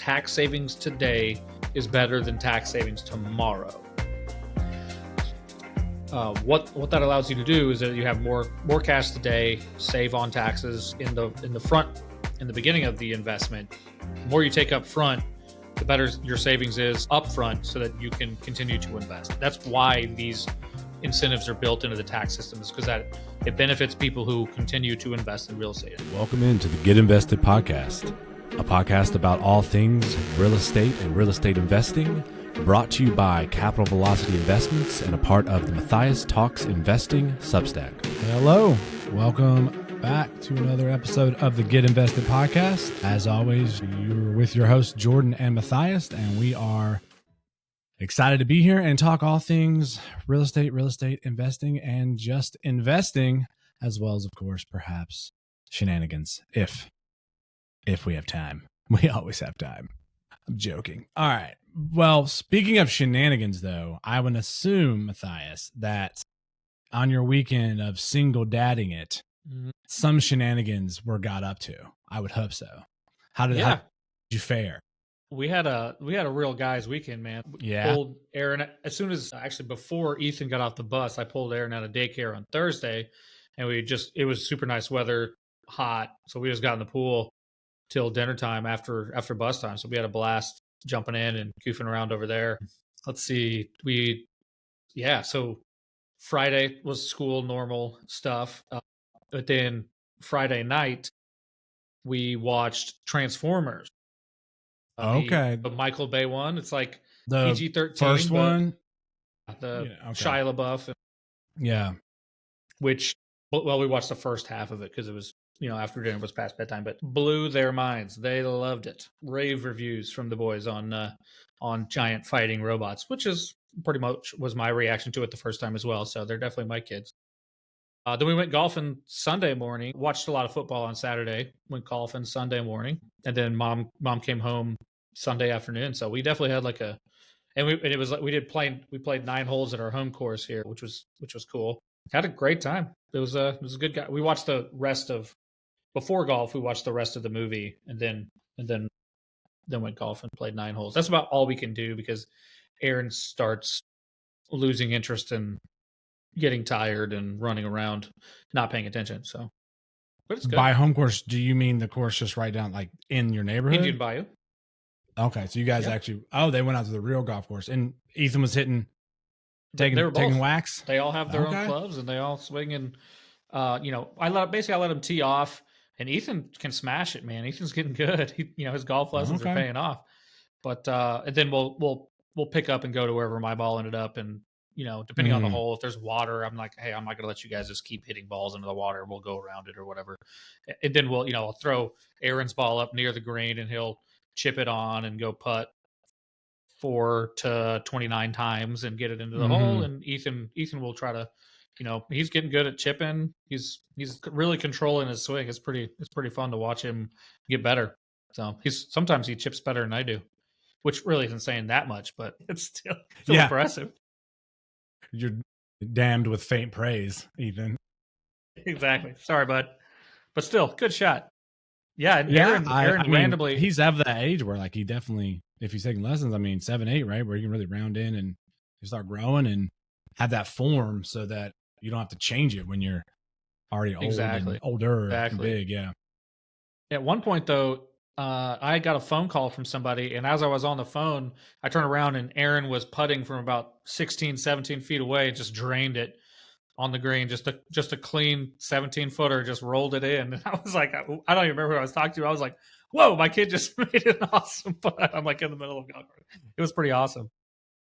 tax savings today is better than tax savings tomorrow. What that allows you to do is that you have more cash today, save on taxes in the beginning of the investment. The more you take up front, the better your savings is up front so that you can continue to invest. That's why these incentives are built into the tax system, is because that it benefits people who continue to invest in real estate. Welcome into the Get Invested podcast, a podcast about all things real estate and real estate investing, brought to you by Capital Velocity Investments and a part of the Matthias Talks Investing Substack. Hello, welcome back to another episode of the Get Invested podcast. As always, you're with your hosts Jordan and Matthias, and we are excited to be here and talk all things real estate investing, and just investing, as well as, of course, perhaps shenanigans if we have time. We always have time. I'm joking. All right. Well, speaking of shenanigans, though, I would assume, Matthias, that on your weekend of single dadding it, some shenanigans were got up to. I would hope so. How did you fare? We had a real guys weekend, man. Yeah. Pulled Aaron before Ethan got off the bus. I pulled Aaron out of daycare on Thursday, and it was super nice weather, hot, so we just got in the pool till dinner time after bus time. So we had a blast jumping in and goofing around over there. Let's see. So Friday was school, normal stuff. But then Friday night, we watched Transformers. Okay. The Michael Bay one. It's like The PG-13. first one? Shia LaBeouf. Yeah. We watched the first half of it because it was, after dinner was past bedtime, but blew their minds. They loved it. Rave reviews from the boys on giant fighting robots, which is pretty much was my reaction to it the first time as well. So they're definitely my kids. Then we went golfing Sunday morning, watched a lot of football on Saturday, went golfing Sunday morning, and then mom came home Sunday afternoon. So we definitely had we played 9 holes at our home course here, which was cool. Had a great time. It was a good guy. We watched before golf, we watched the rest of the movie and then went golf and played 9 holes. That's about all we can do because Aaron starts losing interest in getting tired and running around, not paying attention. So, but it's good. By home course, do you mean the course just right down like in your neighborhood? Indian Bayou. Okay, so you guys they went out to the real golf course, and Ethan was taking whacks. They all have their own clubs, and they all swing. And I let him tee off, and Ethan can smash it, man. Ethan's getting good. His golf lessons are paying off. But and then we'll pick up and go to wherever my ball ended up, and depending on the hole, if there's water, I'm like, hey, I'm not gonna let you guys just keep hitting balls into the water. We'll go around it or whatever. And then I'll throw Aaron's ball up near the green, and he'll chip it on and go putt 4 to 29 times and get it into the hole. And Ethan will try to, he's getting good at chipping. He's really controlling his swing. It's pretty fun to watch him get better. So sometimes he chips better than I do, which really isn't saying that much, but it's still impressive. You're damned with faint praise, Ethan. Exactly. Sorry, bud. But still, good shot. Yeah, and Aaron randomly... he's of that age where he definitely, if he's taking lessons, 7, 8, right? Where you can really round in and you start growing and have that form so that you don't have to change it when you're already older and big. Yeah. At one point, though, I got a phone call from somebody, and as I was on the phone, I turned around and Aaron was putting from about 16, 17 feet away and just drained it on the green, just a clean 17-footer, just rolled it in. And I was like, I don't even remember who I was talking to. I was like, whoa, my kid just made an awesome putt. I'm like in the middle of golf. It was pretty awesome.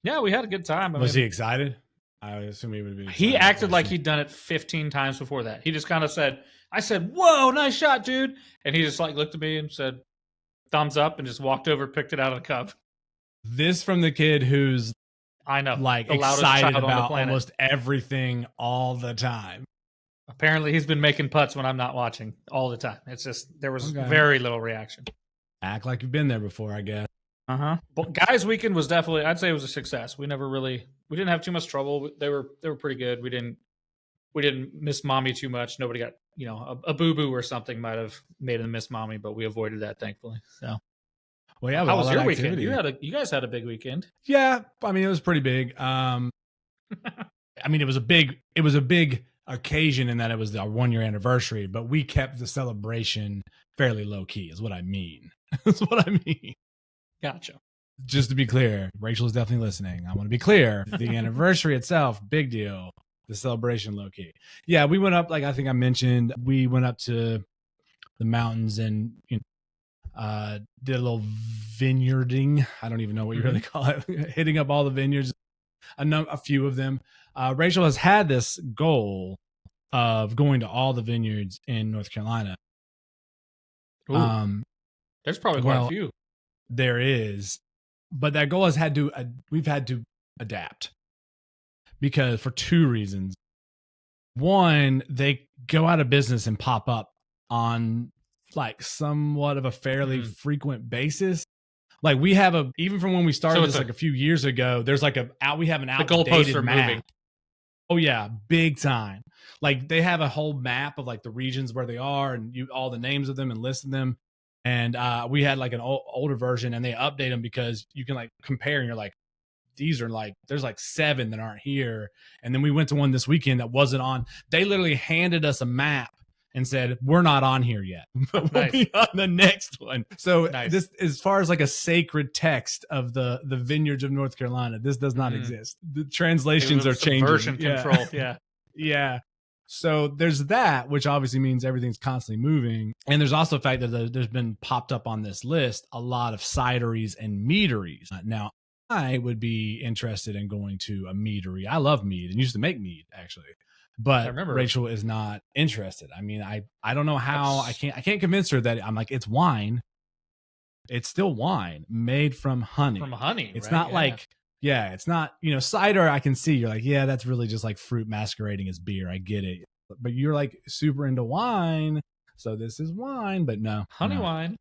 Yeah, we had a good time. Was he excited? I assume he would be. He acted like he'd done it 15 times before that. He just kind of said, I said, whoa, nice shot, dude. And he just looked at me and said, thumbs up, and just walked over, picked it out of the cup. This from the kid who's, I know, excited about almost everything all the time. Apparently he's been making putts when I'm not watching all the time. It's just, there was very little reaction. Act like you've been there before, I guess. But guys' weekend was definitely, I'd say it was a success. We didn't have too much trouble. They were pretty good. We didn't miss mommy too much. Nobody got, a boo-boo or something might have made them miss mommy, but we avoided that, thankfully. So Well, yeah, How was your activity. weekend? You guys had a big weekend. Yeah, I mean, it was pretty big. I mean, it was a big occasion in that it was our 1 year anniversary, but we kept the celebration fairly low key, is what I mean. That's what I mean. Gotcha. Just to be clear, Rachel is definitely listening. I want to be clear. The anniversary itself, big deal. The celebration, low key. Yeah, we went up, like I think I mentioned, we went up to the mountains and did a little vineyarding. I don't even know what you really call it. Hitting up all the vineyards, a few of them. Rachel has had this goal of going to all the vineyards in North Carolina. Ooh, there's probably quite a few. There is, but that goal we've had to adapt because for two reasons. One, they go out of business and pop up on like somewhat of a fairly frequent basis. Like we have even from when we started this like a few years ago, there's like we have an outdated the goalposts are map. moving. Oh yeah, big time. Like they have a whole map of like the regions where they are and all the names of them and listing them. And we had like an older version and they update them because you can like compare and you're like, these are like, there's like 7 that aren't here. And then we went to one this weekend that wasn't on. They literally handed us a map and said, we're not on here yet, but we'll be on the next one. So this, as far as like a sacred text of the vineyards of North Carolina, this does not exist. The translations are changing. Version control. Yeah. Yeah. So there's that, which obviously means everything's constantly moving. And there's also the fact that there's been popped up on this list a lot of cideries and meaderies. Now, I would be interested in going to a meadery. I love mead and used to make mead actually, but Rachel is not interested. I mean, I don't know how. I can't convince her that I'm like, it's wine. It's still wine made from honey. From honey. It's not like, it's not, cider. I can see you're like, yeah, that's really just like fruit masquerading as beer. I get it. But you're like super into wine. So this is wine, but no. Honey wine.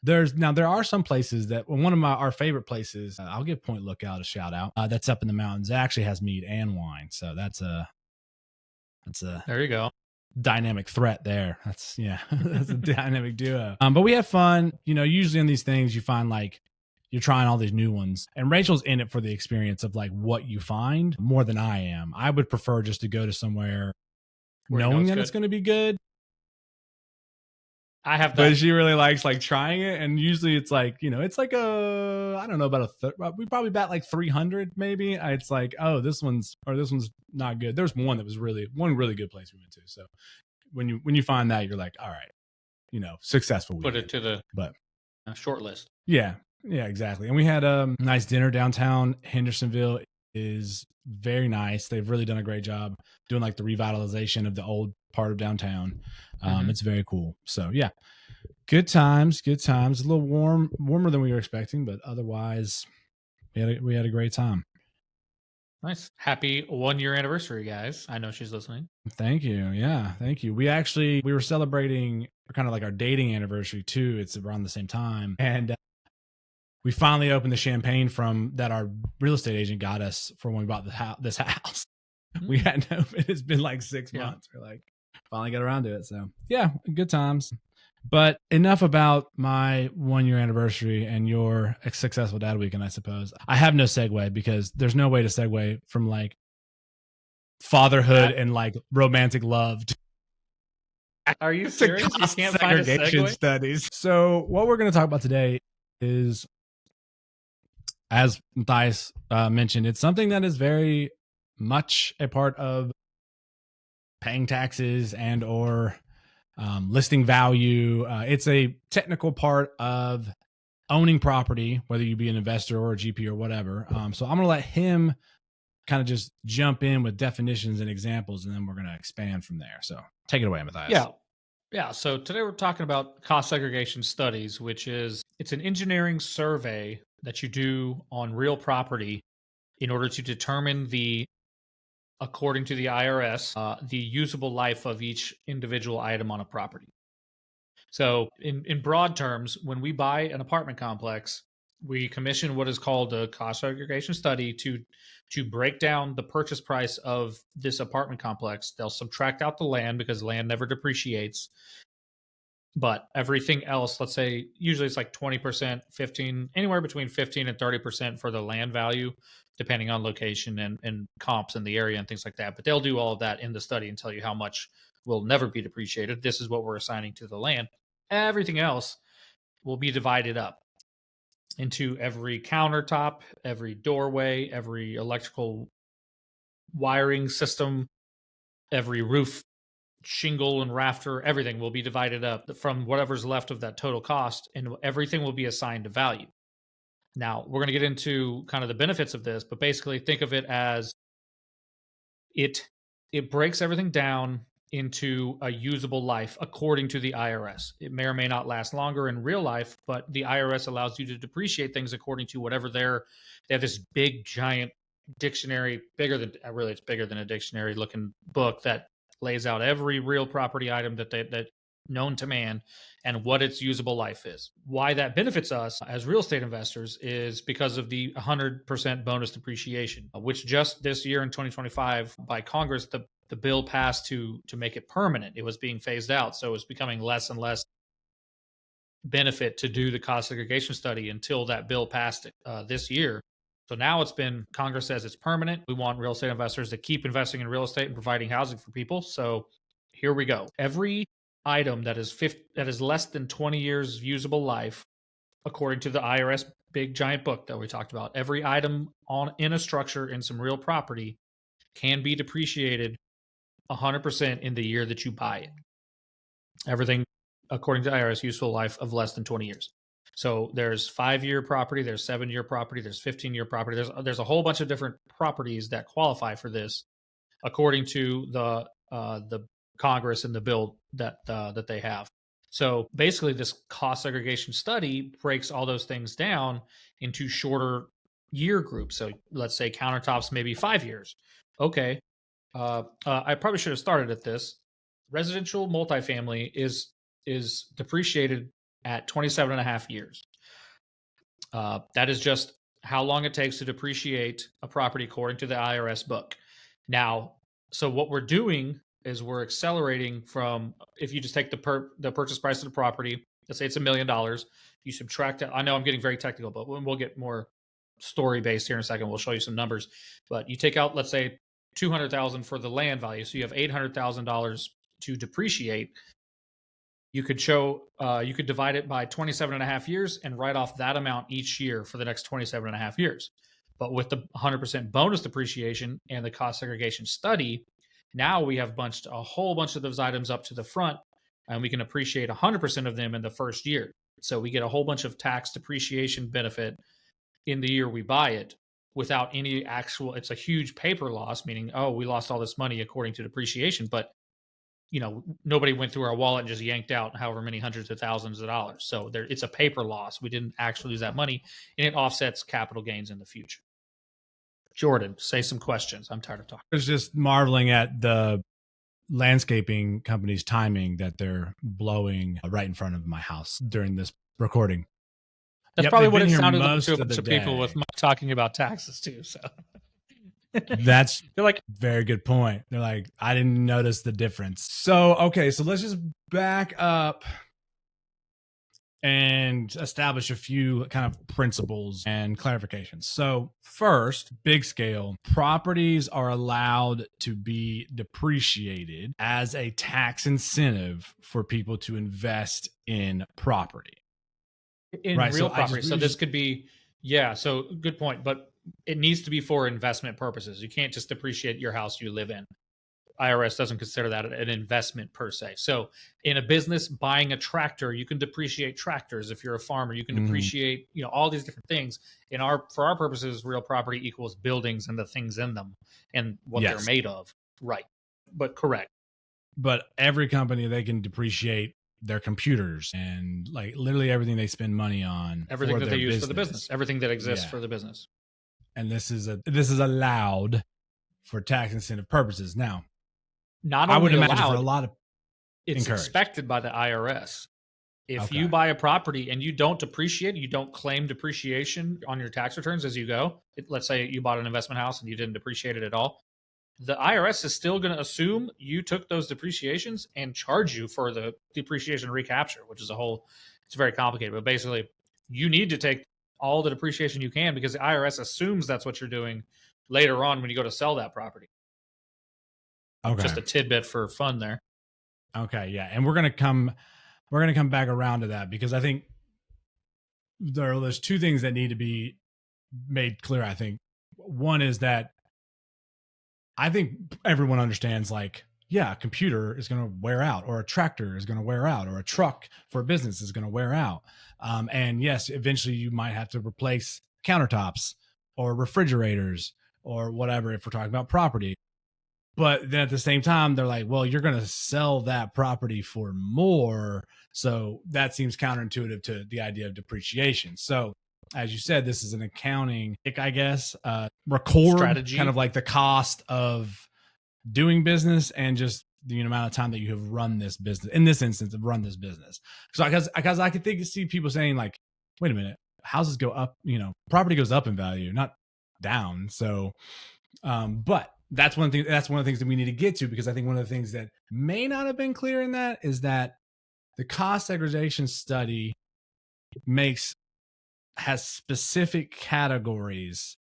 There are some places that one of our favorite places, I'll give Point Lookout a shout out. That's up in the mountains. It actually has mead and wine. So that's a there you go. Dynamic threat there. That's a dynamic duo. But we have fun. Usually in these things you find like you're trying all these new ones and Rachel's in it for the experience of like what you find more than I am. I would prefer just to go to somewhere knowing that it's going to be good. I have that. But she really likes like trying it. And usually it's like, it's like I don't know, about we probably bat like 300 maybe. It's like, oh, this one's not good. There's one really good place we went to. So when you find that, you're like, all right, successful. Put it to the short list. Yeah, exactly. And we had a nice dinner downtown. Hendersonville is very nice. They've really done a great job doing like the revitalization of the old part of downtown. It's very cool. So yeah, good times. A little warmer than we were expecting, but otherwise we had a great time. Nice. Happy 1 year anniversary, guys. I know she's listening. Thank you. Yeah, thank you. We were celebrating kind of like our dating anniversary too. It's around the same time. And we finally opened the champagne from that our real estate agent got us for when we bought this house. We hadn't opened. It's been like 6 months. We're like, finally got around to it. So yeah, good times. But enough about my 1 year anniversary and your successful dad weekend, I suppose. I have no segue because there's no way to segue from like fatherhood and like romantic love. Are you serious? You can't find a segregation segue? Studies. So what we're going to talk about today is, as Matthias mentioned, it's something that is very much a part of paying taxes and or listing value. It's a technical part of owning property, whether you be an investor or a GP or whatever. So I'm going to let him kind of just jump in with definitions and examples, and then we're going to expand from there. So take it away, Matthias. Yeah. So today we're talking about cost segregation studies, which it's an engineering survey that you do on real property in order to determine according to the IRS, the usable life of each individual item on a property. So in broad terms, when we buy an apartment complex, we commission what is called a cost segregation study to break down the purchase price of this apartment complex. They'll subtract out the land because land never depreciates. But everything else, let's say usually it's like 20%, 15, anywhere between 15 and 30% for the land value, depending on location and comps in the area and things like that. But they'll do all of that in the study and tell you how much will never be depreciated. This is what we're assigning to the land. Everything else will be divided up into every countertop, every doorway, every electrical wiring system, every roof shingle and rafter, everything will be divided up from whatever's left of that total cost, and everything will be assigned a value. Now, we're going to get into kind of the benefits of this, but basically think of it as it breaks everything down into a usable life according to the IRS. It may or may not last longer in real life, but the IRS allows you to depreciate things according to whatever they have this big giant dictionary, bigger than really it's bigger than a dictionary looking book that lays out every real property item that known to man and what its usable life is. Why that benefits us as real estate investors is because of the 100% bonus depreciation, which just this year in 2025 by Congress, the bill passed to make it permanent. It was being phased out. So it was becoming less and less benefit to do the cost segregation study until that bill passed this year. So now Congress says it's permanent. We want real estate investors to keep investing in real estate and providing housing for people. So here we go. Every item that is less than 20 years usable life, according to the IRS big giant book that we talked about, every item in a structure in some real property can be depreciated 100% in the year that you buy it. Everything according to IRS useful life of less than 20 years. So there's 5-year property, there's 7-year property, there's 15-year property. There's a whole bunch of different properties that qualify for this, according to the Congress and the bill that they have. So basically, this cost segregation study breaks all those things down into shorter year groups. So let's say countertops maybe 5 years. Okay, I probably should have started at this. Residential multifamily is depreciated at 27 and a half years. That is just how long it takes to depreciate a property according to the IRS book. Now, so what we're doing is we're accelerating from, if you just take the purchase price of the property, let's say it's $1 million, you subtract it. I know I'm getting very technical, but we'll get more story based here in a second. We'll show you some numbers, but you take out, let's say, $200,000 for the land value, so you have $800,000 to depreciate. You could divide it by 27 and a half years and write off that amount each year for the next 27 and a half years. But with the 100% bonus depreciation and the cost segregation study, now we have a whole bunch of those items up to the front, and we can appreciate 100% of them in the first year. So we get a whole bunch of tax depreciation benefit in the year we buy it without any actual, it's a huge paper loss, meaning, oh, we lost all this money according to depreciation, but nobody went through our wallet and just yanked out however many hundreds of thousands of dollars. So it's a paper loss. We didn't actually lose that money, and it offsets capital gains in the future. Jordan, say some questions. I'm tired of talking. I was just marveling at the landscaping company's timing that they're blowing right in front of my house during this recording. That's probably what it sounded like to a bunch of people with talking about taxes too. So they're like, very good point. They're like, I didn't notice the difference. So, okay. So let's just back up and establish a few kind of principles and clarifications. So first, big scale, properties are allowed to be depreciated as a tax incentive for people to invest in property. In real property. So this could be, so good point. But it needs to be for investment purposes. You can't just depreciate your house you live in. IRS doesn't consider that an investment per se. So in a business, buying a tractor, you can depreciate tractors. If you're a farmer, you can depreciate, all these different things. For our purposes, real property equals buildings and the things in them and what they're made of. Right. But correct. But every company, they can depreciate their computers and like literally everything they spend money on, everything that they use for the business, everything that exists for the business. And this is allowed for tax incentive purposes. Now, not only I would imagine allowed, for a lot of it's expected by the IRS. If you buy a property and you don't depreciate, you don't claim depreciation on your tax returns as you go. Let's say you bought an investment house and you didn't depreciate it at all. the IRS is still going to assume you took those depreciations and charge you for the depreciation recapture, which is it's very complicated. But basically, you need to take all the depreciation you can because the IRS assumes that's what you're doing later on when you go to sell that property. Okay. Just a tidbit for fun there. Okay, yeah. And we're gonna come back around to that because I think there's two things that need to be made clear. I think one is that I think everyone understands, like, yeah, a computer is going to wear out, or a tractor is going to wear out, or a truck for a business is going to wear out. And yes, eventually you might have to replace countertops or refrigerators or whatever if we're talking about property. But then at the same time, they're like, well, you're going to sell that property for more. So that seems counterintuitive to the idea of depreciation. So as you said, this is an accounting, I guess, record strategy, kind of like the cost of doing business and just the amount of time that you have run this business. In this instance, run this business. So because I could see people saying, like, wait a minute, houses go up, property goes up in value, not down. So, but that's one thing. That's one of the things that we need to get to, because I think one of the things that may not have been clear in that is that the cost segregation study has specific categories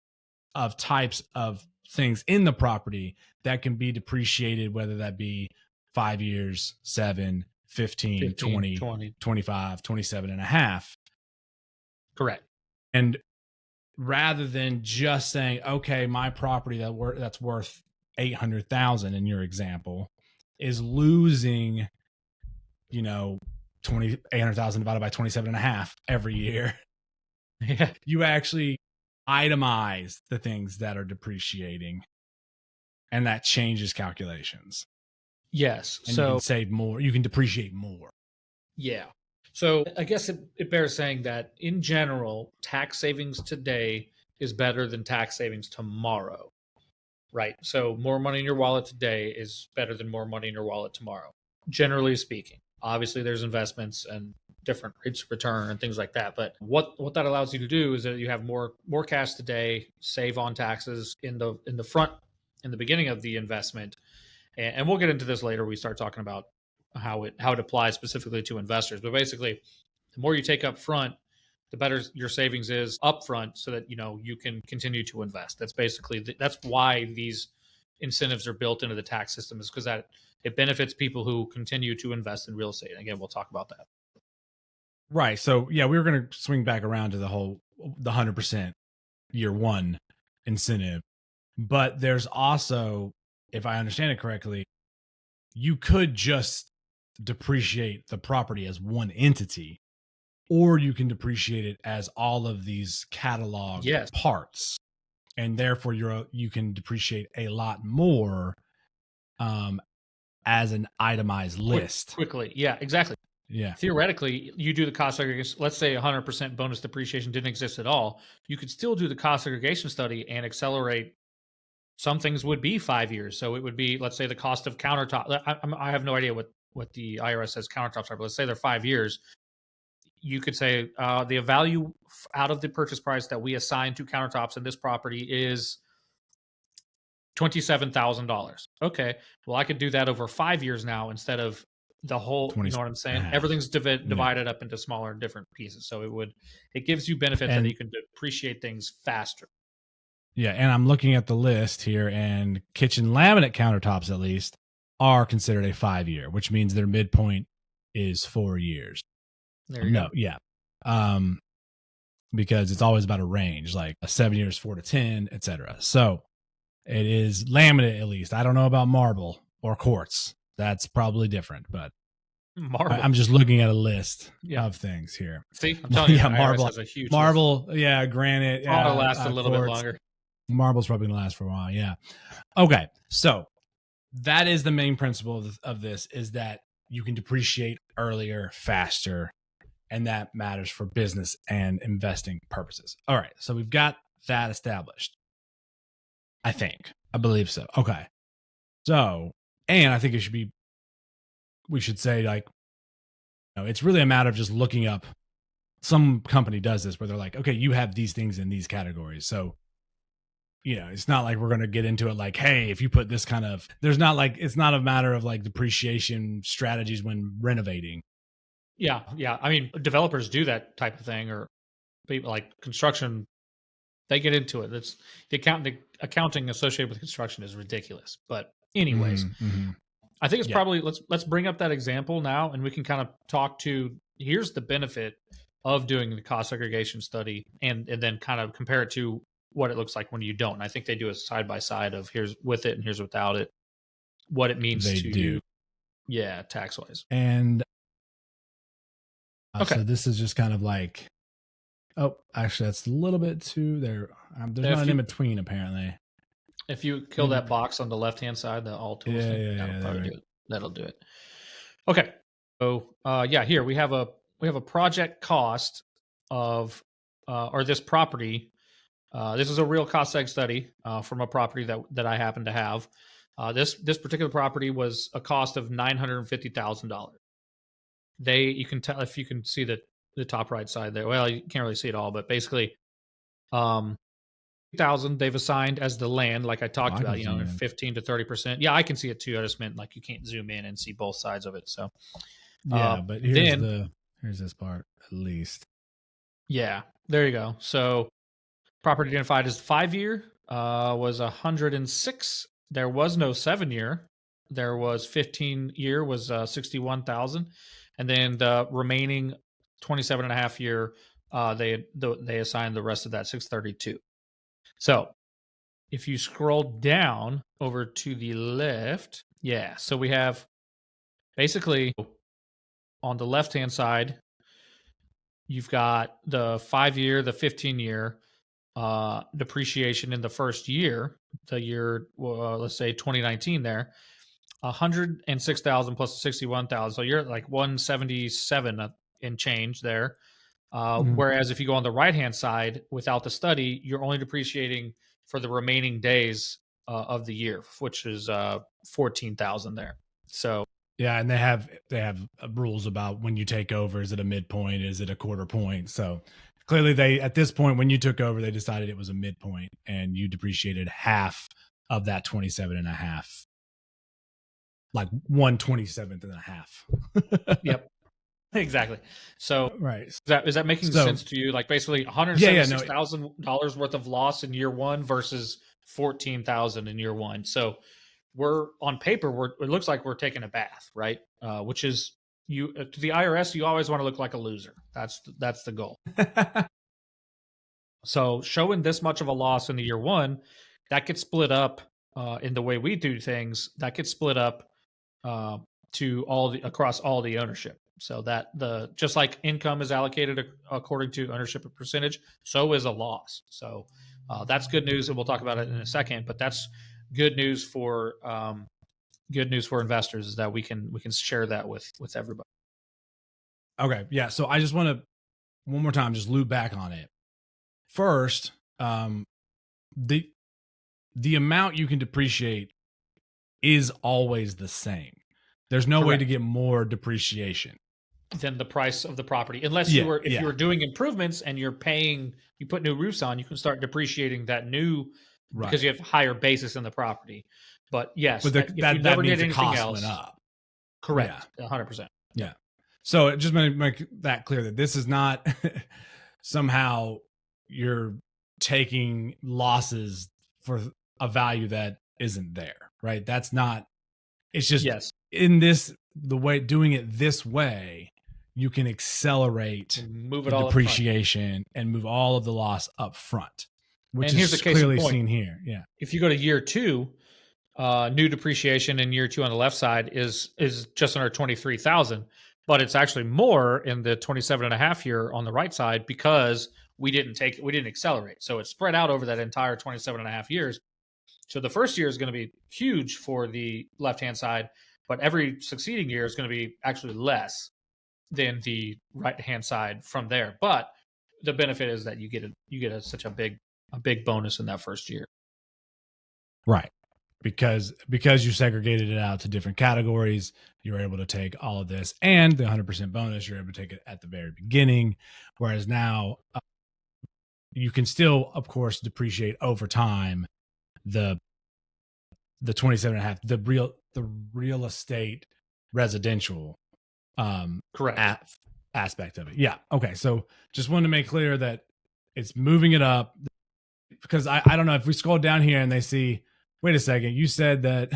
of types of things in the property that can be depreciated, whether that be 5 years, 7, 15, 20, 25, 27 and a half. Correct. And rather than just saying, okay, my property that's worth 800,000 in your example is losing, 800,000 divided by 27 and a half every year. Yeah. You actually itemize the things that are depreciating, and that changes calculations. Yes. And you can save more. You can depreciate more. Yeah. So I guess it bears saying that in general, tax savings today is better than tax savings tomorrow. Right. So more money in your wallet today is better than more money in your wallet tomorrow, generally speaking. Obviously, there's investments and different rates of return and things like that. But what that allows you to do is that you have more cash today, save on taxes in the beginning of the investment. And we'll get into this later. We start talking about how it applies specifically to investors. But basically, the more you take up front, the better your savings is up front, so that you can continue to invest. That's why these incentives are built into the tax system, is because that it benefits people who continue to invest in real estate. And again, we'll talk about that. Right. So yeah, we were going to swing back around to the 100% year one incentive, but there's also, if I understand it correctly, you could just depreciate the property as one entity, or you can depreciate it as all of these catalog parts, and therefore you can depreciate a lot more as an itemized list. Quickly. Yeah, exactly. Yeah. Theoretically, you do the cost segregation. Let's say 100% bonus depreciation didn't exist at all. You could still do the cost segregation study and accelerate. Some things would be 5 years. So it would be, let's say, the cost of countertop. I have no idea what the IRS says countertops are, but let's say they're 5 years. You could say the value out of the purchase price that we assign to countertops in this property is $27,000. Okay, well, I could do that over 5 years now instead of the whole. You know what I'm saying? Everything's divided up into smaller, different pieces. So it gives you benefits that you can depreciate things faster. Yeah, and I'm looking at the list here, and kitchen laminate countertops, at least, are considered a 5-year, which means their midpoint is 4 years. There you go. Yeah. Because it's always about a range, like a 7 years, 4 to 10, etc. So it is laminate, at least. I don't know about marble or quartz. That's probably different, but I'm just looking at a list of things here. See, I'm telling you, marble has a huge marble, list. Granite. It'll last a little bit longer. Marble's probably going to last for a while. Yeah. Okay. So that is the main principle of this, is that you can depreciate earlier, faster, and that matters for business and investing purposes. All right. So we've got that established. I believe so. Okay. So, and I think we should say, like, it's really a matter of just looking up. Some company does this where they're like, okay, you have these things in these categories. So it's not like we're going to get into it like, hey, if you put this kind of, there's not like, it's not a matter of like depreciation strategies when renovating. Yeah. I mean, developers do that type of thing, or people like construction, they get into it. It's the accounting associated with construction is ridiculous. But anyways, I think it's probably let's bring up that example now, and we can kind of talk to here's the benefit of doing the cost segregation study, and then kind of compare it to what it looks like when you don't. And I think they do a side by side of here's with it and here's without it, what it means They to do. Yeah, tax wise. And okay, so this is just kind of like, oh, actually, that's a little bit too there. There's not an in between apparently. If you kill that box on the left hand side, the all tools thing, that'll probably do it. That'll do it. Okay. So here we have a project cost of or this property. This is a real cost seg study from a property that I happen to have. This particular property was a cost of $950,000. You can tell if you can see the top right side there. Well, you can't really see it all, but basically, 1,000 they've assigned as the land, like I talked about. 15 to 30%. Yeah, I can see it too. I just meant like you can't zoom in and see both sides of it. So but here's this part at least. Yeah, there you go. So property identified as 5-year was 106. There was no 7-year. There was 15-year was 61,000, and then the remaining 27.5-year they assigned the rest of that 632. So if you scroll down over to the left, so we have basically on the left hand side, you've got the 5-year, the 15-year depreciation in the first year, the year, let's say 2019 there, 106,000 plus 61,000. So you're at like 177 and change there. Whereas if you go on the right-hand side without the study, you're only depreciating for the remaining days of the year, which is 14,000 there. So yeah, and they have rules about when you take over. Is it a midpoint? Is it a quarter point? So clearly, at this point when you took over, they decided it was a midpoint, and you depreciated half of that 27.5, like 1/27.5. Yep. Exactly. So right. Is that making sense to you? Like basically $176,000 worth of loss in year one versus 14,000 in year one. So we're on paper, it looks like we're taking a bath, right? Which is to the IRS, you always want to look like a loser. That's the goal. So showing this much of a loss in the year one, that gets split up in the way we do things. That gets split up to across all the ownership. So that just like income is allocated according to ownership percentage, so is a loss. So that's good news, and we'll talk about it in a second. But that's good news for investors, is that we can share that with everybody. Okay, yeah. So I just want to one more time just loop back on it. First, the amount you can depreciate is always the same. There's no way to get more depreciation than the price of the property, unless you were doing improvements and you put new roofs on, you can start depreciating that new because you have higher basis in the property. But yes, if you never did anything else, went up. Correct, 100%. Yeah. So just make that clear that this is not somehow you're taking losses for a value that isn't there, right? That's not. It's just in the way doing it this way, you can accelerate move it the all depreciation and move all of the loss up front, which here's is the case clearly in point. Seen here. Yeah. If you go to year two, new depreciation in year two on the left side is just under 23,000, but it's actually more in the 27.5 year on the right side because we didn't accelerate. So it's spread out over that entire 27.5 years. So the first year is going to be huge for the left-hand side, but every succeeding year is going to be actually less than the right-hand side from there. But the benefit is that you get such a big bonus in that first year. Right. Because you segregated it out to different categories, you're able to take all of this, and the 100% bonus, you're able to take it at the very beginning. Whereas now, you can still, of course, depreciate over time the 27.5, the real estate residential Correct. aspect of it. Yeah. Okay. So just wanted to make clear that it's moving it up, because I don't know if we scroll down here and they see, wait a second, you said that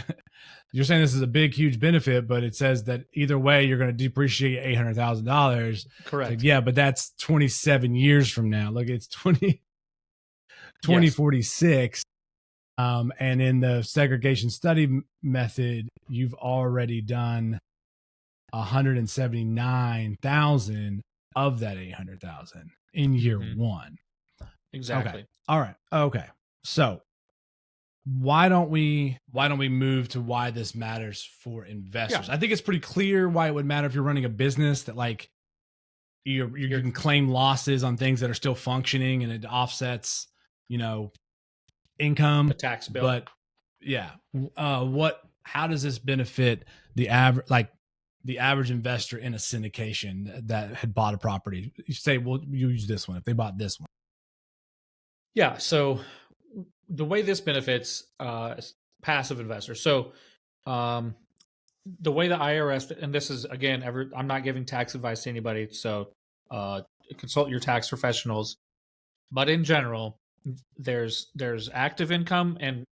you're saying this is a big, huge benefit, but it says that either way you're going to depreciate $800,000. Correct. Like, yeah, but that's 27 years from now. Look, it's 2046. And in the segregation study method, you've already done 179,000 of that 800,000 in year one. Exactly. Okay. All right. Okay. So why don't we move to why this matters for investors? Yeah. I think it's pretty clear why it would matter if you're running a business, that like you can claim losses on things that are still functioning, and it offsets, income, a tax bill. But yeah, how does this benefit the average investor in a syndication that had bought a property? You say, well, you use this one if they bought this one. Yeah. So the way this benefits passive investors. So the way the IRS, and this is again, I'm not giving tax advice to anybody, so consult your tax professionals. But in general, there's active income and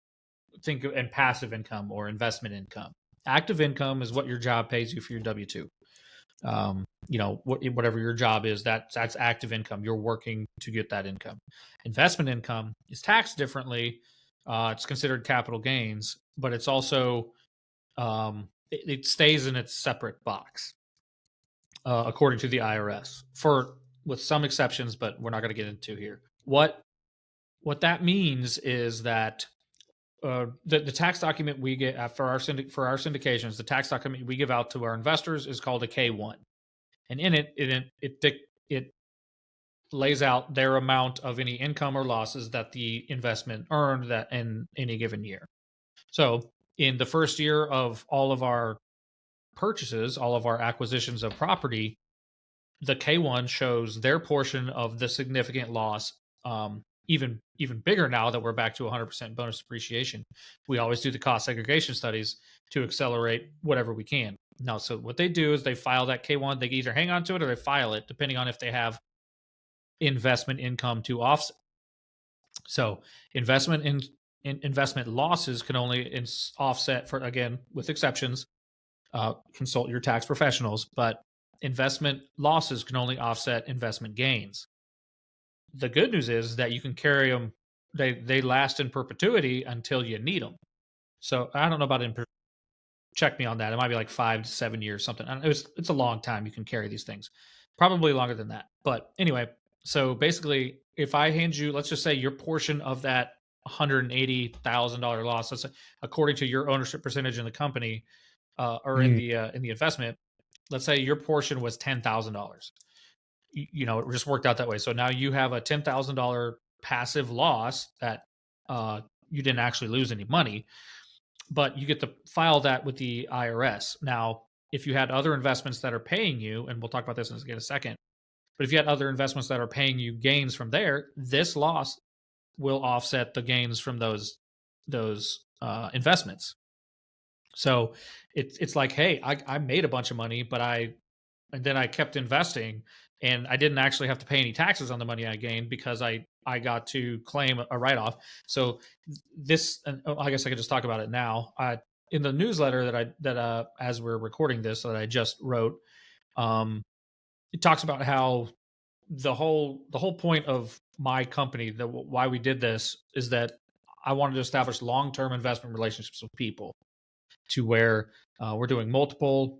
passive income or investment income. Active income is what your job pays you for your W-2. Whatever your job is, that's active income. You're working to get that income. Investment income is taxed differently. It's considered capital gains, but it's also it stays in its separate box, according to the IRS, with some exceptions, but we're not going to get into here. What that means is that the tax document we get for our syndications, the tax document we give out to our investors is called a K-1, and in it lays out their amount of any income or losses that the investment earned that in any given year. So in the first year of all of our purchases, all of our acquisitions of property, the K-1 shows their portion of the significant loss. Even bigger now that we're back to 100% bonus depreciation. We always do the cost segregation studies to accelerate whatever we can. Now, so what they do is they file that K-1. They either hang on to it or they file it, depending on if they have investment income to offset. So investment losses can only offset, for, again, with exceptions, consult your tax professionals, but investment losses can only offset investment gains. The good news is that you can carry them. They last in perpetuity until you need them. So I don't know about check me on that. It might be like 5 to 7 years, something. It's a long time you can carry these things, probably longer than that. But anyway, so basically, if I hand you, let's just say your portion of that $180,000 loss, that's according to your ownership percentage in the company, or in the investment. Let's say your portion was $10,000. It just worked out that way. So now you have a $10,000 passive loss that you didn't actually lose any money, but you get to file that with the IRS. Now, if you had other investments that are paying you, and we'll talk about this in a second, but if you had other investments that are paying you gains from there, this loss will offset the gains from those investments. So it's like, hey, I made a bunch of money, and then I kept investing, and I didn't actually have to pay any taxes on the money I gained because I got to claim a write-off. So this, and I guess I could just talk about it now. In the newsletter that as we're recording this, that I just wrote, it talks about how the whole point of my company, why we did this, is that I wanted to establish long-term investment relationships with people, to where we're doing multiple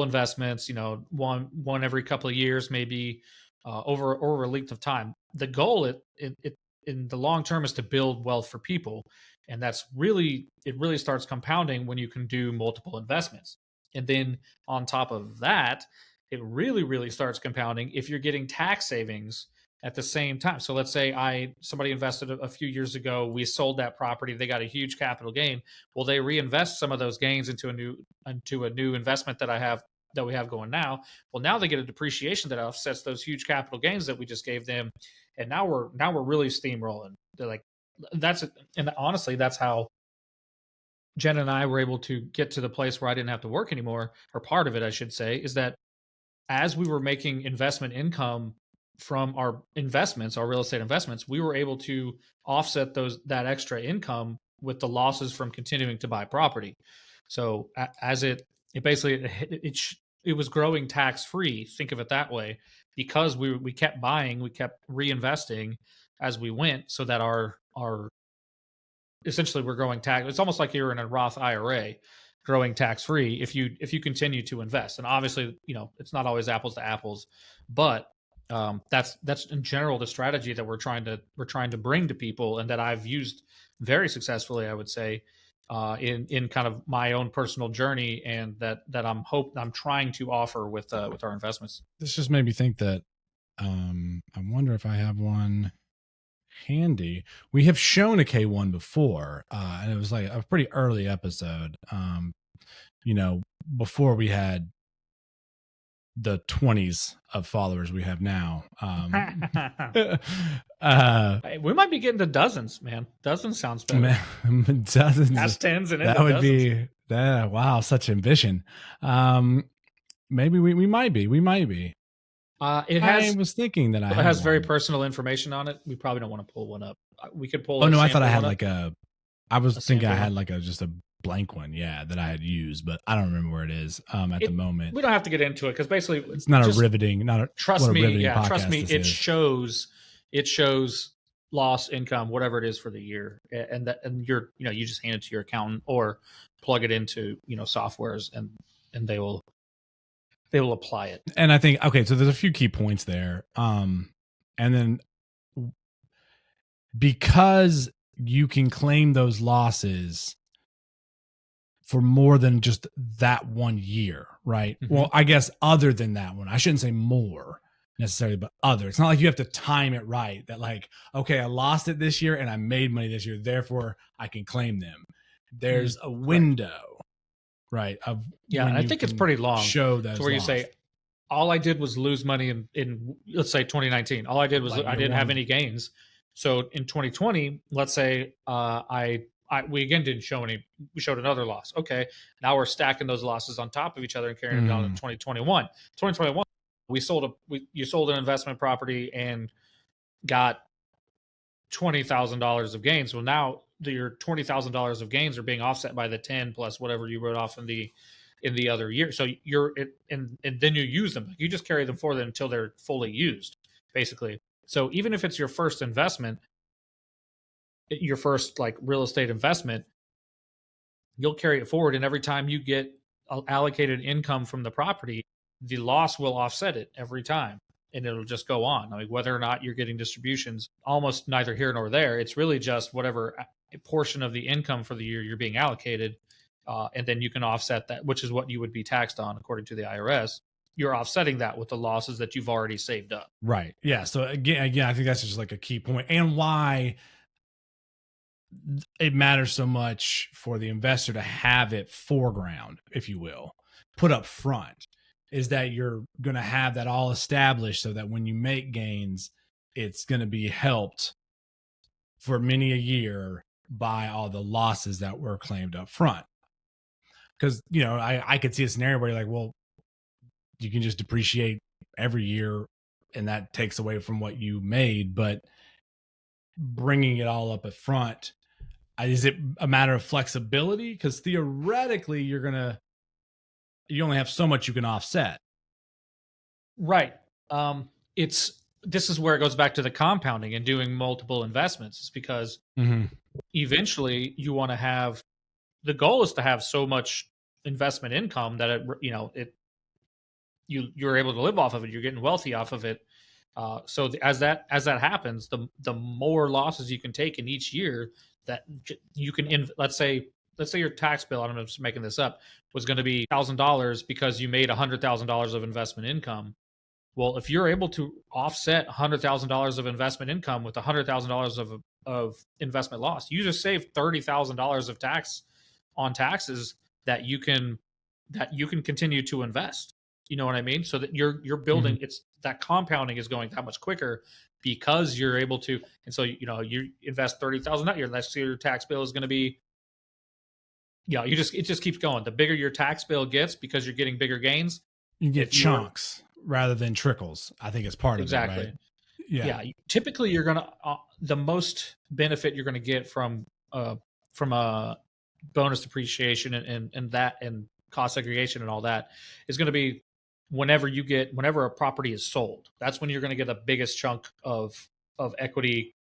investments, one every couple of years, maybe over a length of time. The goal in the long term is to build wealth for people, and it really starts compounding when you can do multiple investments. And then on top of that, it really starts compounding if you're getting tax savings at the same time. So let's say somebody invested a few years ago, we sold that property, they got a huge capital gain. Well, they reinvest some of those gains into a new investment that we have going now. Well, now they get a depreciation that offsets those huge capital gains that we just gave them. and now we're really steamrolling. They're like, and honestly, that's how Jen and I were able to get to the place where I didn't have to work anymore, or part of it, I should say, is that as we were making investment income from our investments, our real estate investments, we were able to offset that extra income with the losses from continuing to buy property. So as it basically it was growing tax free. Think of it that way, because we kept buying, we kept reinvesting as we went, so that our essentially we're growing tax. It's almost like you're in a Roth IRA, growing tax free if you continue to invest. And obviously, it's not always apples to apples, but that's in general the strategy that we're trying to bring to people, and that I've used very successfully, I would say, in kind of my own personal journey, and that I'm trying to offer with our investments. This just made me think that I wonder if I have one handy. We have shown a K1 before, and it was like a pretty early episode. Before we had the 20s of followers we have now. We might be getting to dozens, man. Dozens sounds better. Dozens. That's tens, and that would dozens. Be that. Wow, such ambition. Maybe we might be. We might be. I was thinking that it has very personal information on it. We probably don't want to pull one up. We could pull. Oh no, I thought I had like I was thinking I had like just a blank one, that I had used, but I don't remember where it is at the moment. We don't have to get into it because basically it's not a riveting. Trust me, it shows loss income, whatever it is for the year, and you just hand it to your accountant or plug it into softwares, and they will apply it. And I think so there's a few key points there, and then because you can claim those losses for more than just that 1 year, right? Mm-hmm. Well, I guess other than that one, I shouldn't say more necessarily, but other. It's not like you have to time it right. That like, okay, I lost it this year and I made money this year, therefore I can claim them. There's a window, right? Of I think it's pretty long. Show that where you say, all I did was lose money in let's say 2019. All I did was I didn't have any gains. So in 2020, let's say we again didn't show any. We showed another loss. Okay, now we're stacking those losses on top of each other and carrying them down to 2021. 2021, you sold an investment property and got $20,000 of gains. Well, now your $20,000 of gains are being offset by the 10 plus whatever you wrote off in the other year. So and then you use them. You just carry them forward until they're fully used, basically. So even if it's your first investment, your first like real estate investment, you'll carry it forward, and every time you get allocated income from the property, the loss will offset it every time, and it'll just go on. Like whether or not you're getting distributions, almost neither here nor there. It's really just whatever portion of the income for the year you're being allocated, and then you can offset that, which is what you would be taxed on according to the IRS. You're offsetting that with the losses that you've already saved up. Right. Yeah. So again, I think that's just like a key point, and why it matters so much for the investor to have it foreground, if you will, put up front, is that you're going to have that all established so that when you make gains, it's going to be helped for many a year by all the losses that were claimed up front. Because, I could see a scenario where you're like, well, you can just depreciate every year and that takes away from what you made, but bringing it all up at front, is it a matter of flexibility? Because theoretically, you only have so much you can offset. Right. This is where it goes back to the compounding and doing multiple investments. It's because eventually you want to have, the goal is to have so much investment income that you're able to live off of it. You're getting wealthy off of it. So as that happens, the more losses you can take in each year, that you can let's say your tax bill, I'm just making this up, was going to be $1,000 because you made $100,000 of investment income. Well, if you're able to offset $100,000 of investment income with $100,000 of investment loss, you just saved $30,000 of taxes that you can continue to invest. You know what I mean? So that you're building, it's that compounding is going that much quicker because you're able to, and so you invest 30,000 that year. Next year your tax bill is going to be, it just keeps going. The bigger your tax bill gets because you're getting bigger gains. You get chunks rather than trickles. I think it's part of it, right? Yeah. Typically, you're gonna the most benefit you're gonna get from a bonus depreciation and cost segregation and all that is going to be whenever a property is sold. That's when you're going to get the biggest chunk of equity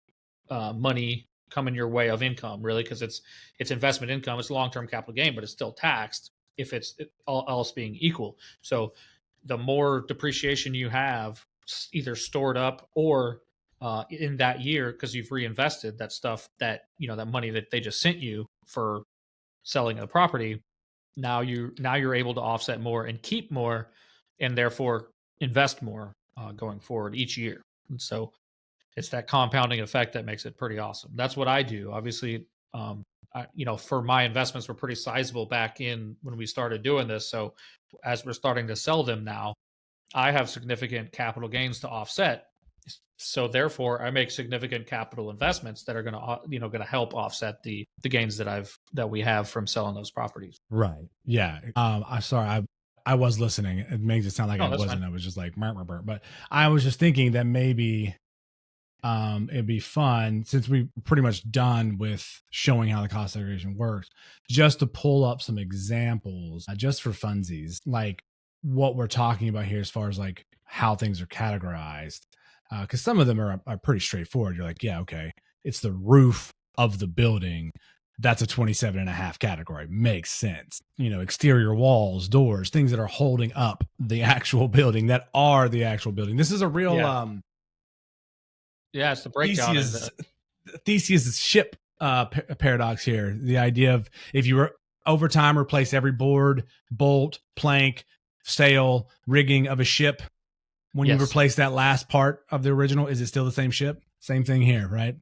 money coming your way of income, really, because it's investment income. It's long-term capital gain, but it's still taxed if it's all else being equal. So the more depreciation you have either stored up or in that year, because you've reinvested that stuff, that that money that they just sent you for selling a property, now you're able to offset more and keep more, and therefore invest more going forward each year. And so it's that compounding effect that makes it pretty awesome. That's what I do. Obviously, for my investments were pretty sizable back in when we started doing this. So as we're starting to sell them now, I have significant capital gains to offset. So therefore, I make significant capital investments that are going to help offset the gains that we have from selling those properties. Right. Yeah. I'm sorry. I was listening. It makes it sound like I wasn't. Fine. I was just like, but I was just thinking that maybe it'd be fun, since we're pretty much done with showing how the cost segregation works, just to pull up some examples just for funsies, like what we're talking about here as far as like how things are categorized. Because some of them are pretty straightforward. You're like, yeah, okay, it's the roof of the building. That's a 27.5 category. Makes sense. Exterior walls, doors, things that are holding up the actual building, that are the actual building. This is a real it's the breakdown. Theseus' ship paradox here. The idea of, if you were over time replace every board, bolt, plank, sail, rigging of a ship, when you replace that last part of the original, is it still the same ship? Same thing here, right?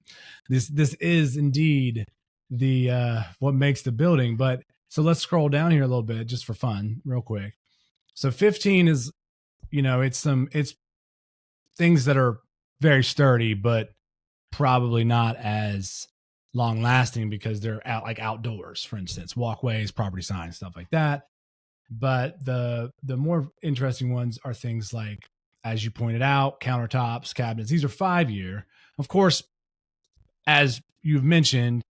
This is indeed the what makes the building. But so let's scroll down here a little bit just for fun, real quick. So 15 is, it's things that are very sturdy, but probably not as long lasting because they're outdoors, for instance, walkways, property signs, stuff like that. But the more interesting ones are things like, as you pointed out, countertops, cabinets. These are 5-year. Of course, as you've mentioned,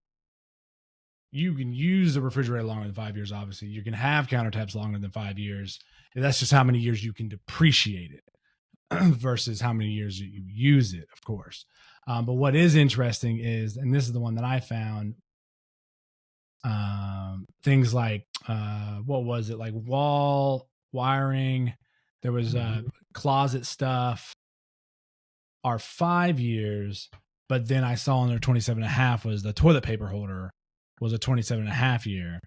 you can use a refrigerator longer than 5 years. Obviously, you can have countertops longer than 5 years. And that's just how many years you can depreciate it versus how many years you use it, of course. But what is interesting is, and this is the one that I found, things like, what was it? Like wall wiring. There was closet stuff are 5 years, but then I saw in their 27.5 was the toilet paper holder was a 27.5 year.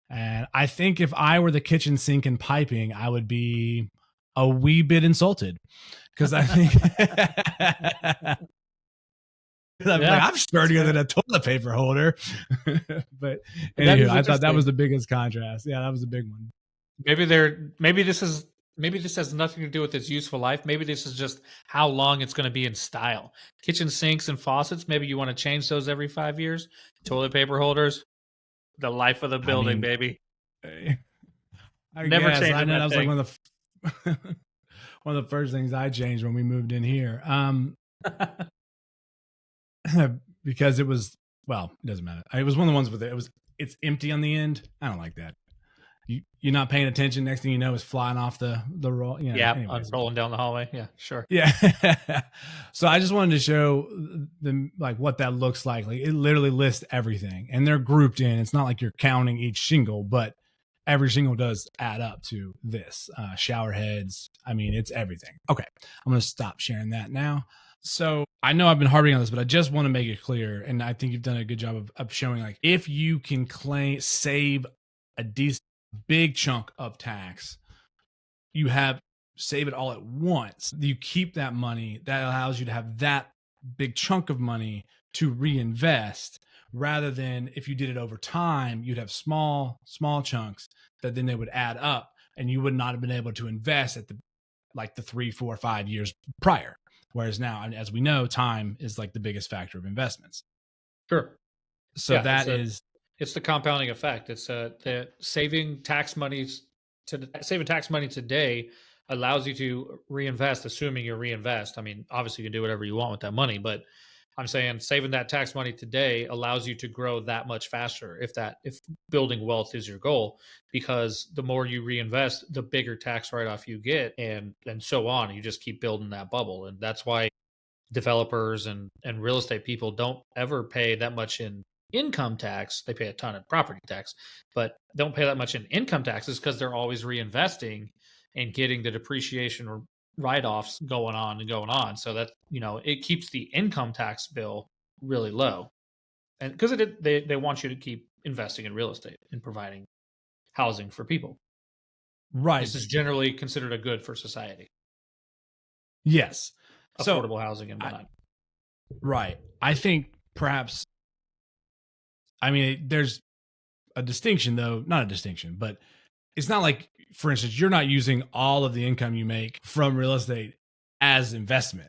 And I think if I were the kitchen sink and piping, I would be a wee bit insulted, because I think I'm sturdier than a toilet paper holder. But anyway, I thought that was the biggest contrast. Yeah, that was a big one. Maybe this has nothing to do with its useful life. Maybe this is just how long it's going to be in style. Kitchen sinks and faucets, maybe you want to change those every 5 years. Toilet paper holders, the life of the building, baby. Never change. I know that was like one of the first things I changed when we moved in here. Because it was, well, it doesn't matter. It was one of the ones with it's empty on the end. I don't like that. You're not paying attention. Next thing you know, it's flying off the roll. I'm rolling down the hallway. Yeah, sure. Yeah. So I just wanted to show them like what that looks like. Like, it literally lists everything, and they're grouped in. It's not like you're counting each shingle, but every shingle does add up to this. Shower heads. I mean, it's everything. Okay, I'm going to stop sharing that now. So I know I've been harping on this, but I just want to make it clear, and I think you've done a good job of showing, like, if you can save a decent big chunk of tax, save it all at once. You keep that money. That allows you to have that big chunk of money to reinvest, rather than if you did it over time, you'd have small chunks that then they would add up, and you would not have been able to invest at the 3, 4, 5 years prior, Whereas now, as we know, time is like the biggest factor of investments. Sure. So Yeah, that is, it's the compounding effect. It's the saving tax money today allows you to reinvest, assuming you reinvest. I mean, obviously you can do whatever you want with that money, but I'm saying saving that tax money today allows you to grow that much faster if building wealth is your goal, because the more you reinvest, the bigger tax write-off you get, and so on. You just keep building that bubble. And that's why developers and real estate people don't ever pay that much in income tax. They pay a ton in property tax, but don't pay that much in income taxes because they're always reinvesting and getting the depreciation or write-offs going on and going on. So that, it keeps the income tax bill really low. And because they want you to keep investing in real estate and providing housing for people. right. This is generally considered a good for society. Yes. Affordable housing and whatnot. Right. I think perhaps, I mean, there's a distinction, though, not a distinction, but it's not like, for instance, you're not using all of the income you make from real estate as investment.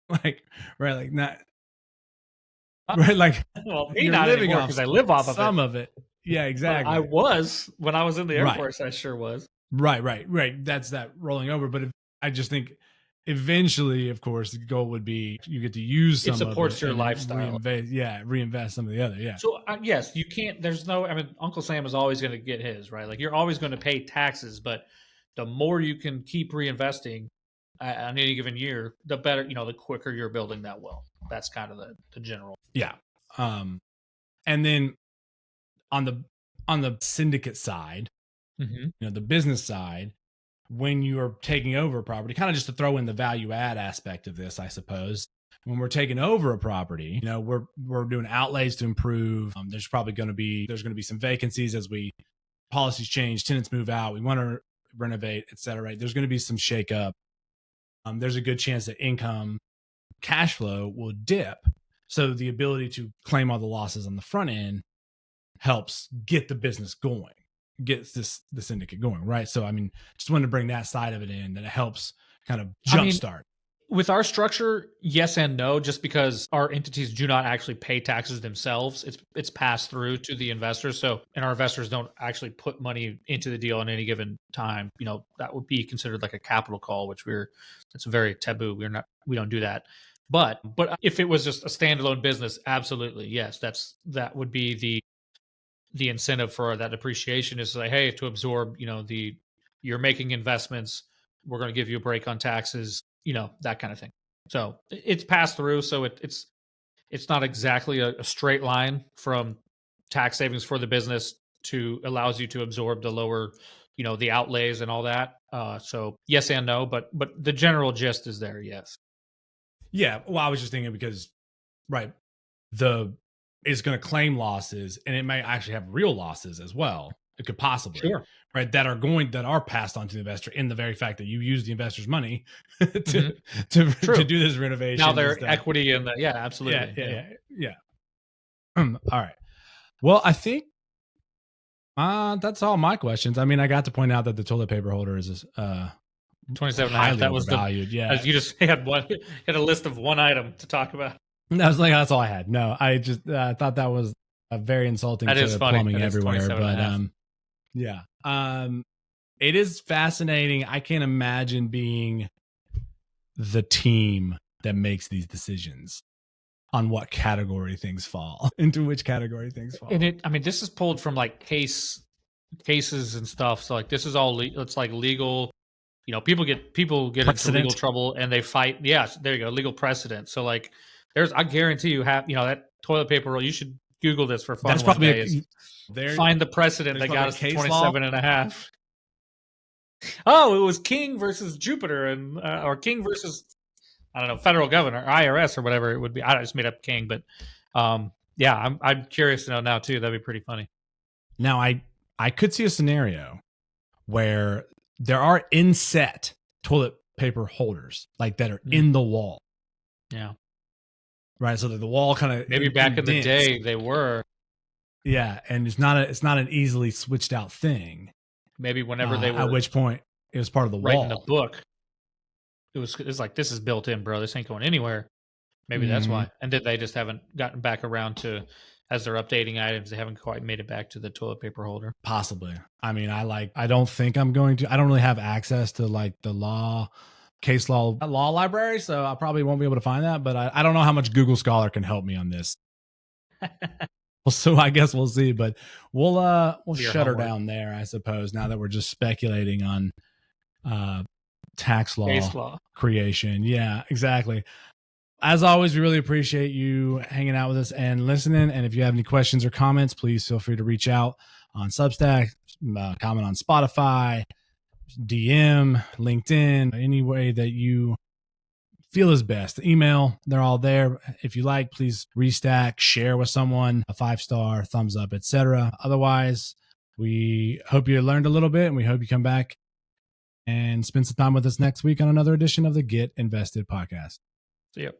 Like, right. Like, not, right. Like, well, you're not living off because I live off some of it. Yeah, exactly. I was when I was in the Air Right. Force. I sure was. Right. That's that rolling over. But I just think eventually, of course, the goal would be you get to use some it supports of it your lifestyle. Reinvest some of the other. Yeah. So yes, you can't. There's no. I mean, Uncle Sam is always going to get his, right. Like, you're always going to pay taxes, but the more you can keep reinvesting on any given year, the better. The quicker you're building that wealth. That's kind of the general. Yeah. And then on the syndicate side, the business side, when you're taking over a property, kind of just to throw in the value add aspect of this, I suppose, when we're taking over a property, we're doing outlays to improve. There's going to be some vacancies as policies change, tenants move out, we want to renovate, et cetera. Right? There's going to be some shakeup. There's a good chance that income, cash flow will dip. So the ability to claim all the losses on the front end helps get the business going, gets the syndicate going, right? So, I mean, just wanted to bring that side of it in, that it helps kind of jumpstart. With our structure, yes and no, just because our entities do not actually pay taxes themselves. It's passed through to the investors. So, and our investors don't actually put money into the deal at any given time. That would be considered like a capital call, which it's very taboo. We don't do that. But if it was just a standalone business, absolutely, yes, that would be the incentive for that depreciation, is like, hey, to absorb, you're making investments, we're going to give you a break on taxes, that kind of thing. So it's passed through. So it's not exactly a straight line from tax savings for the business to allows you to absorb the lower, the outlays and all that. So yes and no, but the general gist is there. Yes. Yeah. Well, I was just thinking because, right, is going to claim losses, and it may actually have real losses as well. It could possibly, sure, right, that are passed on to the investor in the very fact that you use the investor's money to do this renovation. Now their equity in that. Yeah, absolutely. Yeah. All right. Well, I think that's all my questions. I mean, I got to point out that the toilet paper holder is 27.5. That was valued. Yeah. You just had a list of one item to talk about. I was like, that's all I had. No, I just thought that was a very insulting to plumbing everywhere. But yeah. It is fascinating. I can't imagine being the team that makes these decisions on what category things fall, into which category things fall. And this is pulled from like cases and stuff. So like, this is all it's like legal. People get into legal trouble and they fight. Yes, there you go, legal precedent. So like, I guarantee you have, that toilet paper roll. You should Google this for fun. That's probably find the precedent that got us 27.5. Oh, it was King versus Jupiter, and or King versus, I don't know, federal governor, IRS, or whatever it would be. I just made up King, but yeah, I'm curious to know now too. That'd be pretty funny. Now, I could see a scenario where there are inset toilet paper holders like that are in the wall. Yeah. Right. So that the wall kind of maybe back in the day they were. Yeah. And it's not an easily switched out thing. Maybe whenever they were. At which point it was part of the wall. Writing a book. it's like, this is built in, bro. This ain't going anywhere. Maybe that's why. And then they just haven't gotten back around to, as they're updating items, they haven't quite made it back to the toilet paper holder. Possibly. I mean, I don't think I'm going to. I don't really have access to like the case law library, so I probably won't be able to find that. But I don't know how much Google Scholar can help me on this. So I guess we'll see. But we'll shut her down there, I suppose. Now that we're just speculating on tax law creation. Yeah, exactly. As always, we really appreciate you hanging out with us and listening. And if you have any questions or comments, please feel free to reach out on Substack, comment on Spotify, DM, LinkedIn, any way that you feel is best. Email, they're all there. If you like, please restack, share with someone, a 5-star, thumbs up, etc. Otherwise, we hope you learned a little bit, and we hope you come back and spend some time with us next week on another edition of the Get Invested podcast. See ya.